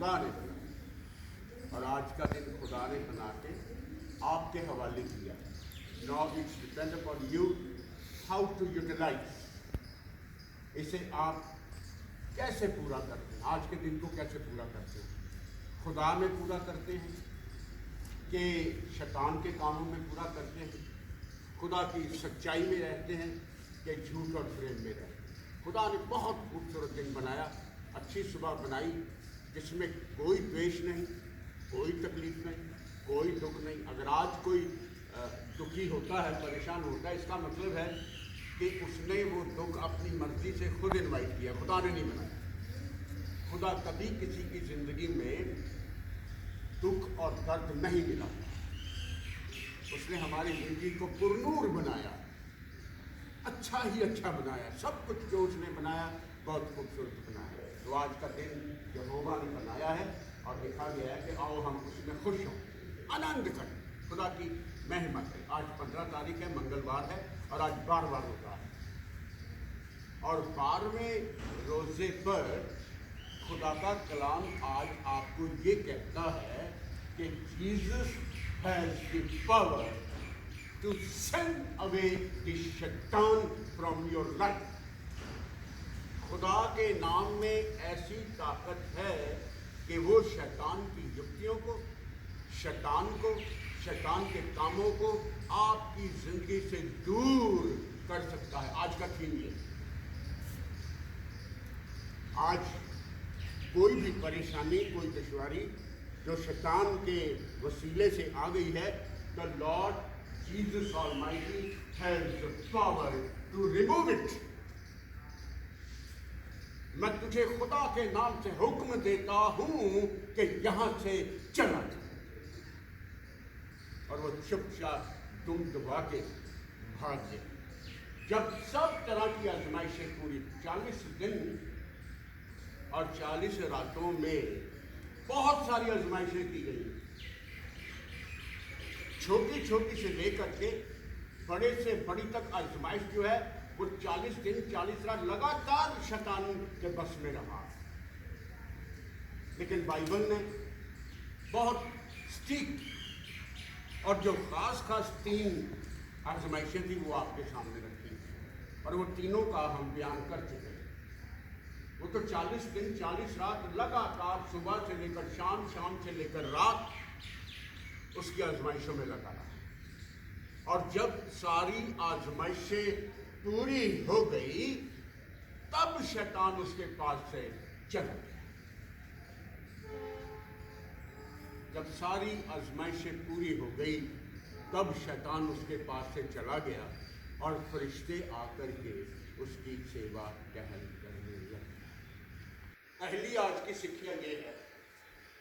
खुदा ने बनाया और आज का दिन खुदा ने बना के आपके हवाले किया। Now it's depend upon you how to utilise इसे। आप कैसे पूरा करते हैं, आज के दिन को कैसे पूरा करते हैं? खुदा में पूरा करते हैं कि शैतान के कामों में पूरा करते हैं? खुदा की सच्चाई में रहते हैं कि झूठ और प्रेम में रहते हैं? खुदा ने बहुत खूबसूरत दिन बनाया, अच्छी सुबह बनाई जिसमें कोई द्वेष नहीं, कोई तकलीफ नहीं, कोई दुख नहीं। अगर आज कोई दुखी होता है, परेशान होता है, इसका मतलब है कि उसने वो दुख अपनी मर्जी से खुद इनवाइट किया, खुदा ने नहीं बनाया। खुदा कभी किसी की ज़िंदगी में दुख और दर्द नहीं मिला। उसने हमारी ज़िंदगी को पुरनूर बनाया, अच्छा ही अच्छा बनाया। सब कुछ जो उसने बनाया बहुत खूबसूरत बनाया। तो आज का दिन यहोवा ने बनाया है और लिखा गया है कि आओ हम उसमें खुश हों, आनंद करें, खुदा की महिमा करें। आज 15 तारीख है, मंगलवार है और आज 12वां रोज़ा है। और 12वें रोज़े पर खुदा का कलाम आज आपको ये कहता है कि Jesus has the power to send away the शैतान फ्रॉम योर लाइफ। खुदा के नाम में ऐसी ताकत है कि वो शैतान की युक्तियों को, शैतान के कामों को आपकी जिंदगी से दूर कर सकता है। आज का थीम ये, आज कोई भी परेशानी, कोई दुश्वारी जो शैतान के वसीले से आ गई है, the Lord Jesus Almighty has the power to remove it. मैं तुझे खुदा के नाम से हुक्म देता हूं कि यहां से चला जा। और वो चुपचाप दुम दबा के भाग गया। जब सब तरह की आजमाइशें पूरी, 40 दिन और 40 रातों में बहुत सारी आजमाइशें की गई, छोटी छोटी से लेकर के बड़े से बड़ी तक आजमाइश जो है वो 40 दिन 40 रात लगातार शैतान के बस में रहा। लेकिन बाइबल ने बहुत स्ट्रिक्ट और जो खास 3 आजमाइशें थी वो आपके सामने रखी और वो तीनों का हम बयान कर चुके हैं। वो तो 40 दिन 40 रात लगातार सुबह से लेकर शाम, शाम से लेकर रात उसकी आजमाइशों में लगा रहा। और जब सारी आजमाइशें पूरी हो गई तब शैतान उसके पास से चला गया। जब सारी आजमाइशें पूरी हो गई तब शैतान उसके पास से चला गया और फरिश्ते आकर के उसकी सेवा टहल करने लगे। पहली आज की शिक्षा ये है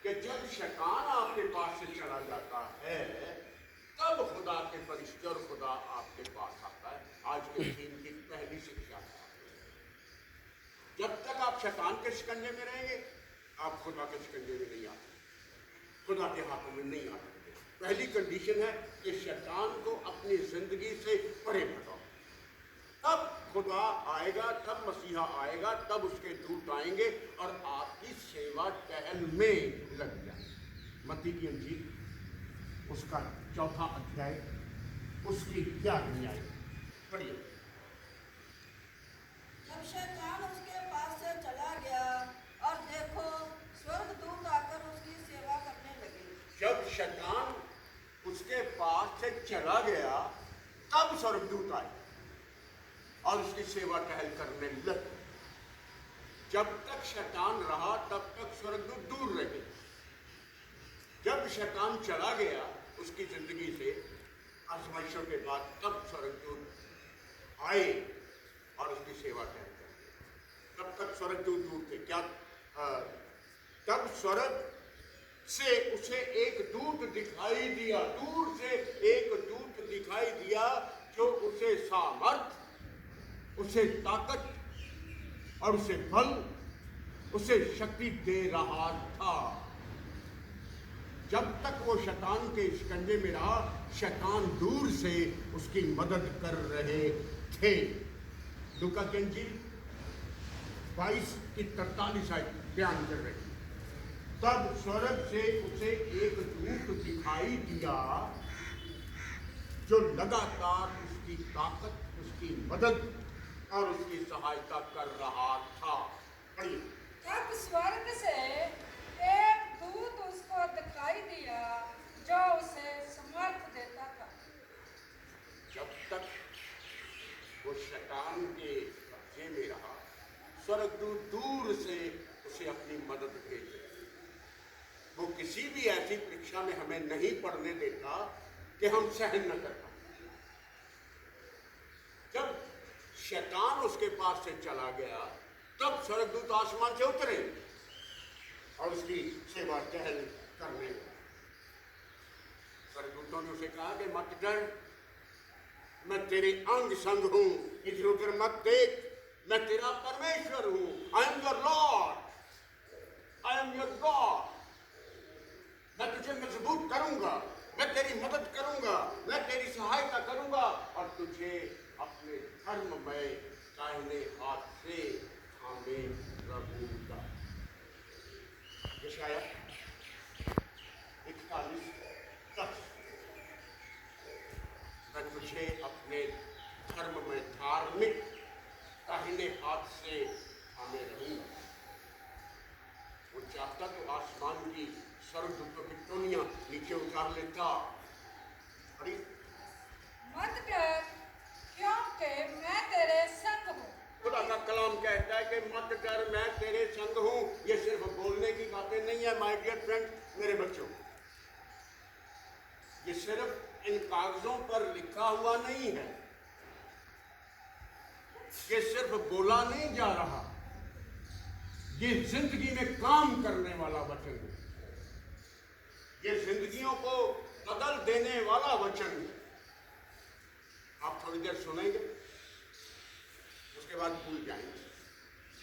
कि जब शैतान आपके पास से चला जाता है तब खुदा के फरिश्ते और खुदा आपके पास आता है। आज के दिन की पहली शिक्षा है, जब तक आप शैतान के शिकंजे में रहेंगे आप खुदा के शिकंजे में नहीं आ सकते, खुदा के हाथों में नहीं आ सकते। पहली कंडीशन है कि शैतान को अपनी जिंदगी से परे भगाओ, तब खुदा आएगा, तब मसीहा आएगा, तब उसके दूत आएंगे और आपकी सेवा टहल में लग जाए। मत्ती की इंजील उसका 4वां अध्याय उसकी 11वीं आयत पढ़िए। जब शैतान उसके पास से चला गया और देखो स्वर्गदूत आकर उसकी सेवा करने लगे। जब शैतान उसके पास से चला गया तब स्वर्गदूत आए और उसकी सेवा टहल करने लगे। जब तक शैतान रहा तब तक स्वर्गदूत दूर रहे। जब शैतान चला गया उसकी जिंदगी से आजमाइशों के बाद तब स्वर्गदूत आए और उसकी सेवा टहल कर। तब तक स्वर्गदूत दूर थे। क्या तब स्वर्ग से उसे एक दूत दिखाई दिया, दूर से एक दूत दिखाई दिया जो उसे सामर्थ, उसे ताकत और उसे बल, उसे शक्ति दे रहा था। जब तक वो शैतान के शिकंजे में रहा शैतान दूर से उसकी मदद कर रहे थे। लूका की इंजील 22 की 43 आयत बयान कर रही। तब स्वर्ग से उसे एक दूत दिखाई दिया जो लगातार उसकी ताकत, उसकी मदद और उसकी सहायता कर रहा था। पढ़िए। तब स्वर्ग से एक दूत उसको दिखाई दिया जो उसे समर्थ देता था। जब तक वो शैतान के कब्जे में रहा, स्वर्गदूत दूर से उसे अपनी मदद भेजे। वो किसी भी ऐसी परीक्षा में हमें नहीं पढ़ने देता कि हम सहन न कर पाए। जब शैतान उसके पास से चला गया, तब स्वर्गदूत आसमान से उतरे और उसकी सेवा टहल करने लगे। स्वर्गदूतों ने उसे कहा कि मत डर, मैं तेरे अंग संग हूं, इधर उधर मत देख, मैं तेरा परमेश्वर हूं। I am your Lord, I am your God. मैं तुझे मजबूत करूंगा, मैं तेरी मदद करूंगा, मैं तेरी सहायता करूंगा और तुझे अपने धर्म में दाहिने हाथ से थामे रहूंगा। यशाया 41:10। मैं तुझे अपने धर्म में धार्मिक दाहिने हाथ से थामे रहूंगा। वो चाहता तो आसमान की स्वर्गदूतों की टोलियां नीचे उतार लेता। अरे मत डर, क्योंकि मैं तेरे संग हूँ। खुदा का कलाम कहता है कि मत डर, मैं तेरे संग हूं। ये सिर्फ बोलने की बातें नहीं है माय डियर फ्रेंड, मेरे बच्चों। ये सिर्फ इन कागजों पर लिखा हुआ नहीं है, ये सिर्फ बोला नहीं जा रहा, ये जिंदगी में काम करने वाला वचन है। ये जिंदगियों को बदल देने वाला वचन है। आप थोड़ी देर सुनेंगे, उसके बाद भूल जाएंगे।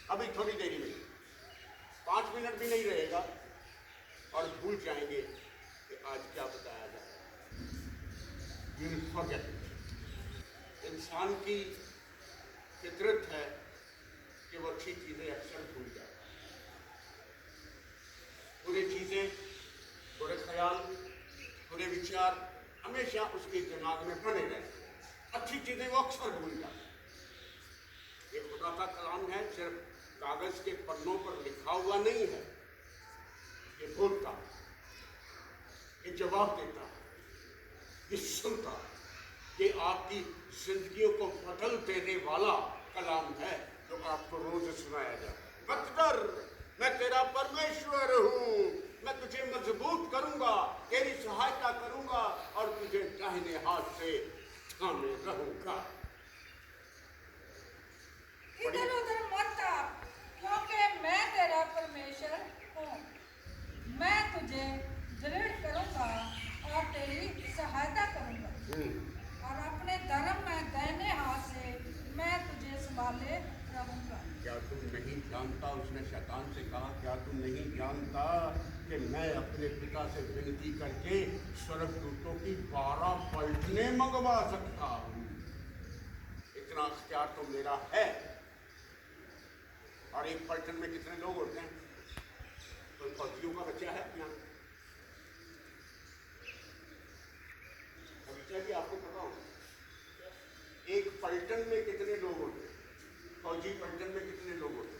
अभी थोड़ी देरी में 5 मिनट भी नहीं रहेगा और भूल जाएंगे कि आज क्या बताया जाए। You will forget. इंसान की फितरत है कि वो अच्छी चीजें अक्सर भूल जाए। बुरी चीजें, बुरे ख्याल, बुरे विचार हमेशा उसके दिमाग में बने रहते हैं। अच्छी चीजें वो अक्सर भूल जाते हैं। ये खुदा का कलाम है, सिर्फ कागज के पन्नों पर लिखा हुआ नहीं है। ये बोलता, ये जवाब देता, ये सुनता, ये आपकी जिंदगियों को बदल देने वाला कलाम है जो आपको रोज सुनाया जाए। मत डर, मैं तेरा परमेश्वर हूं, मैं तुझे मजबूत करूंगा, तेरी सहायता करूंगा और तुझे दाहिने हाथ से थामे रहूंगा। इधर उधर मत ताक, क्योंकि मैं तेरा परमेश्वर हूँ। मैं तुझे दृढ़ करूंगा और तेरी सहायता करूंगा और अपने धर्म में दाहिने हाथ से मैं तुझे संभाले रहूंगा। क्या तुम नहीं जानता, उसने शैतान से कहा, क्या तुम नहीं जानता कि मैं अपने पिता से विनती करके स्वर्गदूतों की 12 पलटने मंगवा सकता हूँ। इतना अख्तियार तो मेरा है। और एक पलटन में कितने लोग होते हैं? तो फौजियों का बच्चा है यहाँ, बच्चा भी आपको पता होगा। एक पलटन में कितने लोग होते हैं? फौजी पलटन में कितने लोग होते हैं?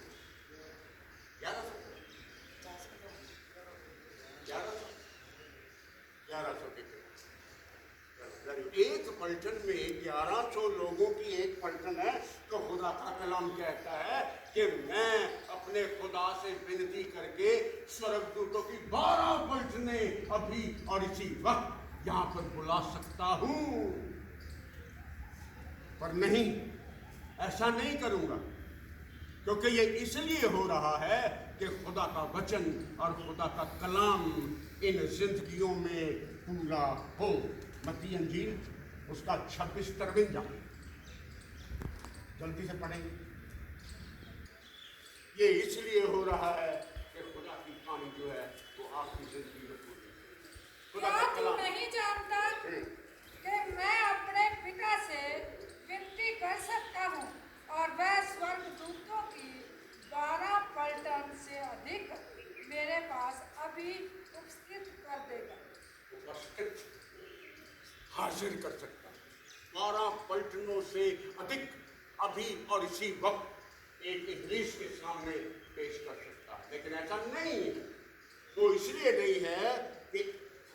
1100 के करीब। एक पलटन में 1100 लोगों की एक पलटन है, तो खुदा का कलाम कहता है कि मैं अपने खुदा से विनती करके स्वर्गदूतों की 12 पलटने अभी और इसी वक्त यहां पर बुला सकता हूं। पर नहीं, ऐसा नहीं करूंगा, क्योंकि ये इसलिए हो रहा है कि खुदा का वचन और खुदा का कलाम इन जिंदगियों में पूरा हो। मत्ती अंजील उसका 26-53 जल्दी से पढ़ेंगे। ये इसलिए हो रहा है कि खुदा की कहानी जो है वो आपकी जिंदगी में पूरी। खुदा क्या का तू कलाम नहीं जानता कि मैं अपने पिता से विनती कर सकता हूँ और वह स्वर्गदूतों की 12 पलटन से अधिक मेरे पास अभी अभी उपस्थित कर देगा। उपस्थित हाजिर कर सकता, 12 पलटनों से अधिक अभी और इसी वक्त एक इब्लीस के सामने पेश कर सकता है, लेकिन ऐसा नहीं है। तो इसलिए नहीं है कि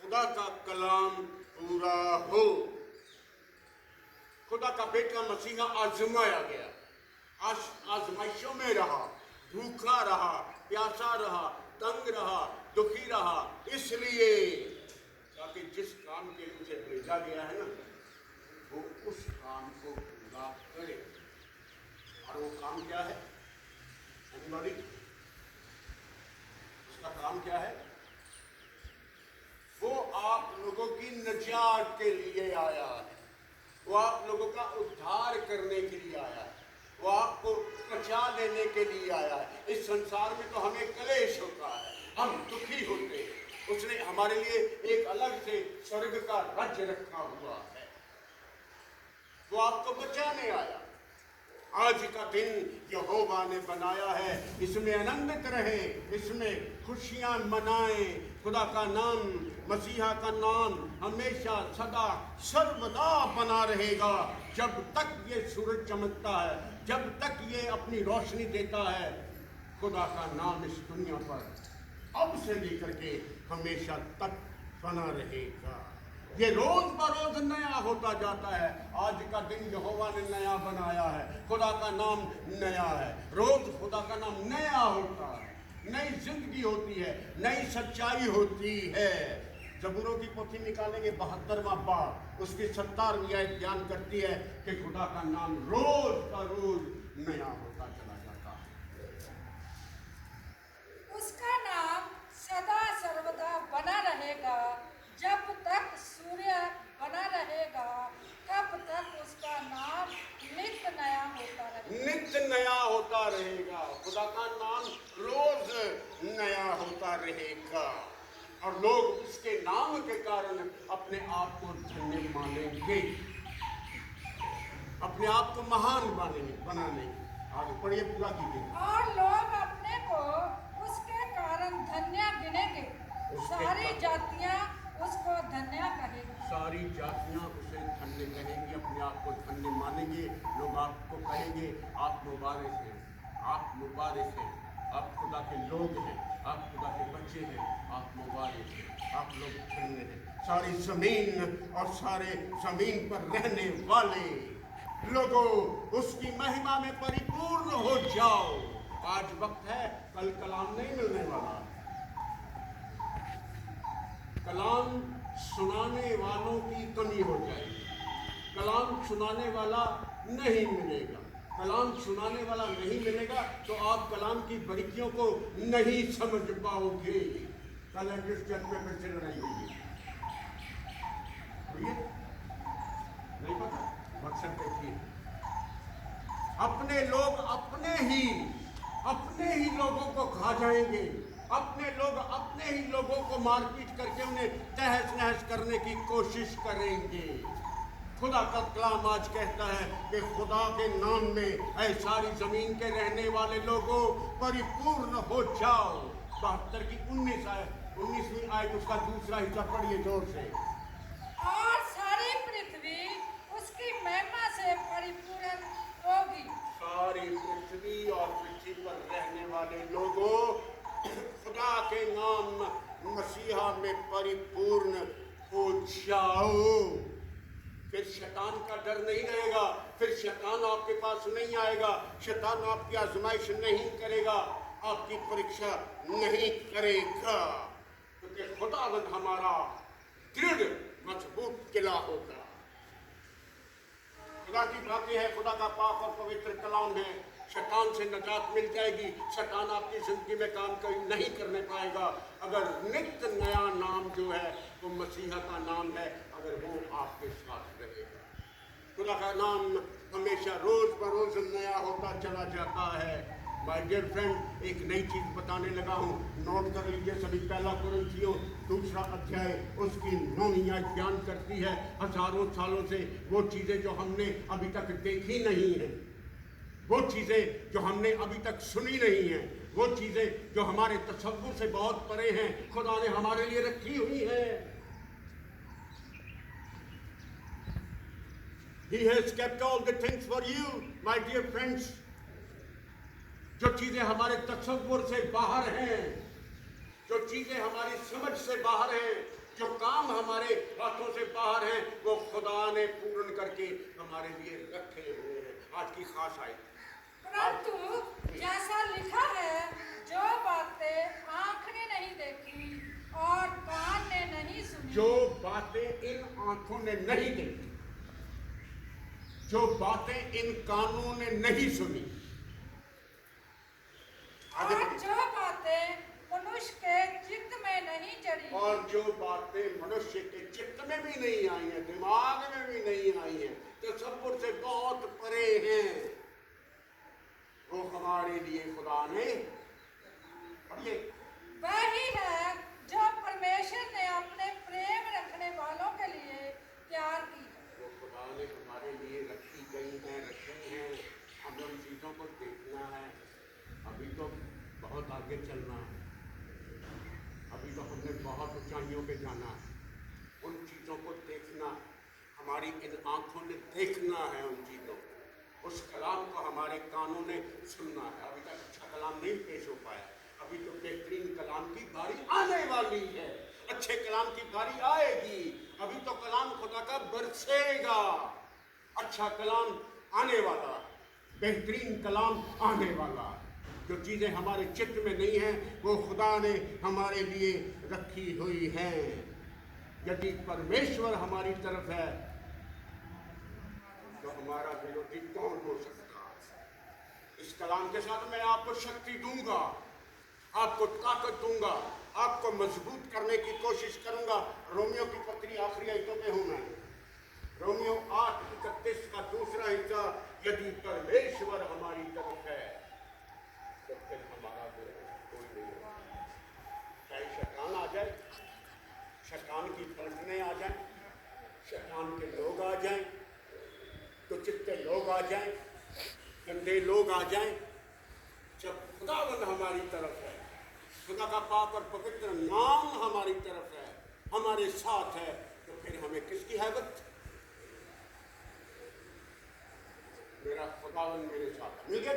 खुदा का कलाम पूरा हो। खुदा का बेटा मसीहा आजमाया गया, आजमाइशों में रहा, भूखा रहा, प्यासा रहा, तंग रहा, दुखी रहा, इसलिए ताकि जिस काम के लिए उसे भेजा गया है ना, वो उस काम को पूरा करे। और वो काम क्या है? Anybody? उसका काम क्या है? वो आप लोगों की निजात के लिए आया है, वो आप लोगों का उद्धार करने के लिए आया है, वो आपको बचा लेने के लिए आया है। इस संसार में तो हमें क्लेश होता है, हम दुखी होते हैं, उसने हमारे लिए एक अलग से स्वर्ग का राज्य रखा हुआ है, वो आपको बचाने आया। आज का दिन यहोवा ने बनाया है, इसमें आनंदित रहे, इसमें खुशियां मनाएं। खुदा का नाम, मसीहा का नाम हमेशा सदा सर्वदा बना रहेगा। जब तक ये सूरज चमकता है, जब तक ये अपनी रोशनी देता है, खुदा का नाम इस दुनिया पर अब से लेकर के हमेशा तक बना रहेगा। ये रोज बरोज नया होता जाता है। आज का दिन यहोवा ने नया बनाया है, खुदा का नाम नया है। रोज खुदा का नाम नया होता है, नई जिंदगी होती है, नई सच्चाई होती है। जबूरों की पोथी निकालेंगे 72वां बाब, उसकी 70वीं आयत बयान करती है कि खुदा का नाम रोज बरोज नया होता चला जाता है। उसका नाम सदा सर्वदा बना रहेगा। जब तक सूर्य बना रहेगा, तब तक उसका नाम नित्य नया होता रहेगा। नित्य नया होता रहेगा। खुदा का नाम रोज नया होता रहेगा और लोग उसके नाम के कारण अपने आप को धन्य मानेंगे, अपने आप को महान बनाने। आगे पढ़िए, पूरा कीजिए। और लोग अपने को उसके कारण धन्य गिनेंगे। सारी जातियां उसको धन्य कहेंगी। सारी जातियां उसे धन्य कहेंगी, अपने आप को धन्य मानेंगे। लोग आपको कहेंगे आप मुबारक हैं, आप मुबारक हैं, आप खुदा के लोग हैं, आप खुदा के बच्चे हैं, आप मुबारक हैं, आप लोग धन्य हैं। सारी जमीन और सारे जमीन पर रहने वाले लोगों, उसकी महिमा में परिपूर्ण हो जाओ। आज वक्त है, कल कलाम नहीं मिलने वाला। कलाम सुनाने वालों की कमी हो जाएगी, कलाम सुनाने वाला नहीं मिलेगा। कलाम सुनाने वाला नहीं मिलेगा तो आप कलाम की बारीकियों को नहीं समझ पाओगे। कल किस चर्च में फिर से लड़ाई हुई है, नहीं पता, मकसद देखिए। अपने लोग अपने ही लोगों को खा जाएंगे, अपने लोग अपने ही लोगों को मारपीट करके उन्हें तहस नहस करने की कोशिश करेंगे। खुदा का कलाम आज कहता है कि खुदा के नाम में ऐ सारी जमीन के रहने वाले लोगों परिपूर्ण हो जाओ। 72 की 19वीं आयत, उसका दूसरा हिस्सा पढ़िए जोर से। और सारी पृथ्वी उसकी महिमा से परिपूर्ण होगी। सारी पृथ्वी और पृथ्वी पर रहने वाले लोगों खुदा के नाम मसीहा में परिपूर्ण हो जाओ। फिर शैतान का डर नहीं रहेगा, फिर शैतान आपके पास नहीं आएगा, शैतान आपकी आजमाइश नहीं करेगा, आपकी परीक्षा नहीं करेगा, क्योंकि खुदावंद हमारा दृढ़ मजबूत किला होगा। खुदा की बातें है, खुदा का पाक और पवित्र कलाम है। शैतान से निजात मिल जाएगी। शैतान आपकी जिंदगी में काम नहीं करने पाएगा अगर नित्य नया नाम जो है वो मसीहा का नाम है, अगर वो आपके साथ रहेगा। खुदा का नाम हमेशा रोज बरोज नया होता चला जाता है। माय डियर फ्रेंड, एक नई चीज बताने लगा हूँ, नोट कर लीजिए सभी। 1 कुरिन्थियों 2 अध्याय उसकी 9वीं आयत बयान करती है हजारों सालों से वो चीजें जो हमने अभी तक देखी नहीं है, वो चीजें जो हमने अभी तक सुनी नहीं है, वो चीजें जो हमारे तसव्वुर से बहुत परे हैं, खुदा ने हमारे लिए रखी हुई है। He has kept all the things for you, my dear friends. जो चीजें हमारे तसव्वुर से बाहर हैं, जो चीजें हमारी समझ से बाहर हैं, जो काम हमारे हाथों से बाहर हैं, वो खुदा ने पूर्ण करके हमारे लिए रखे हुए हैं। आज की खास आयत। परंतु जैसा लिखा है, जो बातें आँख ने नहीं देखी और कान ने नहीं सुनी, जो बातें इन आंखों ने नहीं देखी, जो बातें इन कानों ने नहीं सुनी, और जो बातें मनुष्य के चित्त में नहीं चढ़ी, और जो बातें मनुष्य के चित्त में भी नहीं आई हैं, दिमाग में भी नहीं आई हैं, तसव्वुर से बहुत परे हैं, वो हमारे लिए खुदा ने, पढ़िए, वही है जो परमेश्वर ने अपने प्रेम रखने वालों के लिए तैयार की है। वो खुदा ने हमारे लिए रखी गई हैं, रखी हैं। हमें उन चीज़ों को देखना है। अभी तो बहुत आगे चलना है, अभी तो हमने बहुत ऊंचाइयों पे जाना है। उन चीज़ों को देखना, हमारी इन आँखों ने देखना है उन चीज़ों को। उस कलाम को हमारे कानों ने सुनना है। अभी तक अच्छा कलाम नहीं पेश हो पाया, अभी तो बेहतरीन कलाम की बारी आने वाली है। अच्छे कलाम की बारी आएगी। अभी तो कलाम खुदा का बरसेगा। अच्छा कलाम आने वाला, बेहतरीन कलाम आने वाला। जो चीज़ें हमारे चित्त में नहीं हैं, वो खुदा ने हमारे लिए रखी हुई हैं। यदि परमेश्वर हमारी तरफ है तो हमारा विरोधी कौन हो सकता है। इस कलाम के साथ मैं आपको शक्ति दूंगा, आपको ताकत दूंगा, आपको मजबूत करने की कोशिश करूंगा। रोमियो की पत्री आखिरी आयतों पे हूं मैं। रोमियो 8:31 का दूसरा हिस्सा, यदि परमेश्वर हमारी तरफ है तो फिर हमारा विरोधी कोई नहीं होगा। चाहे शैतान आ जाए, शैतान की पलटने आ जाए, शैतान के लोग आ जाएं, तो चित्ते लोग आ जाएं, गंदे लोग आ जाएं, जब खुदावंद हमारी तरफ है, खुदा का पाक और पवित्र नाम हमारी तरफ है, हमारे साथ है, तो फिर हमें किसकी हैबत? मेरा खुदावंद मेरे साथ है। मिल गया?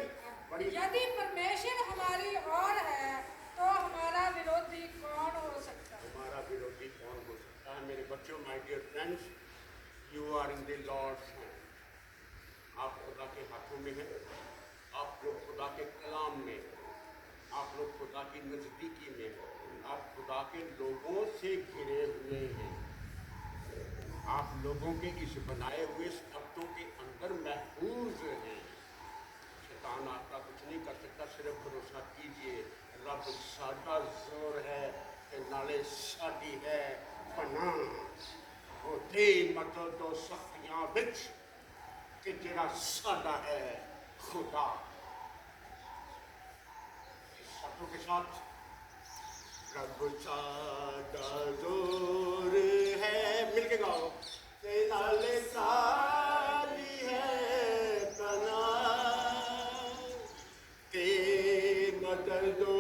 बड़ी यदि परमेश्वर हमारी ओर है तो हमारा विरोधी कौन हो सकता है? हमारा विरोधी कौन हो सकता है? मेरे बच्चों, my dear friends, you are in the Lord's hand. आप खुदा के हाथों में हैं, आप लोग खुदा के कलाम में, आप लोग खुदा की नज़दीकी में, आप खुदा के लोगों से घिरे हुए हैं, आप लोगों के इस बनाए हुए शब्दों के अंदर महफूज हैं। शैतान आपका कुछ नहीं कर सकता, सिर्फ भरोसा कीजिए। रब साडा जोर है ते नाले साडी है पनाह। होते मत दो सख्तियां बिच कि जेड़ा साडा है खुदा। इस शब्दों के साथ, रब साडा जोर है, मिलके गाओ, ते नाले साडी है पनाह, ते मदद दो